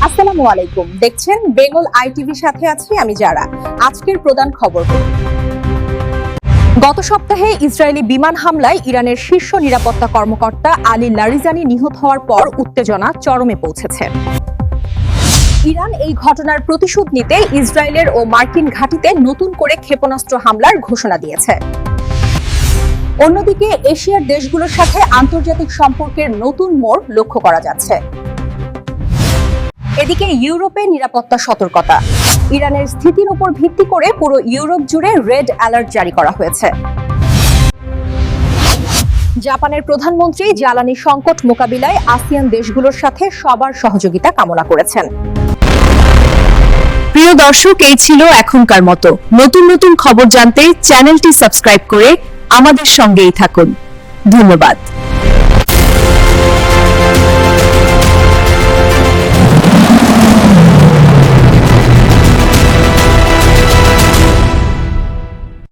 আসসালামু আলাইকুম, দেখছেন বেঙ্গল আইটিভির সাথে আছি আমি যারা। আজকের প্রধান খবর। গত সপ্তাহে ইসরায়েলি বিমান হামলায় ইরানের শীর্ষ নিরাপত্তা কর্মকর্তা আলী লারিজানি নিহত হওয়ার পর উত্তেজনা চরমে পৌঁছেছে। ইরান এই ঘটনার প্রতিশোধ নিতে ইসরায়েলের ও মার্কিন ঘাঁটিতে নতুন করে ক্ষেপণাস্ত্র হামলার ঘোষণা দিয়েছে। অন্যদিকে এশিয়ার দেশগুলোর সাথে আন্তর্জাতিক সম্পর্কের নতুন মোড় লক্ষ্য করা যাচ্ছে। এদিকে ইউরোপে নিরাপত্তা সতর্কতা। ইরানের স্থিতির উপর ভিত্তি করে পুরো ইউরোপ জুড়ে রেড অ্যালার্ট জারি করা হয়েছে। জাপানের প্রধানমন্ত্রী জ্বালানি সংকট মোকাবিলায় আসিয়ান দেশগুলোর সাথে সবার সহযোগিতা কামনা করেছেন। প্রিয় দর্শক, এই ছিল এখনকার মতো। নতুন নতুন খবর জানতে চ্যানেলটি সাবস্ক্রাইব করে আমাদের সঙ্গেই থাকুন। ধন্যবাদ।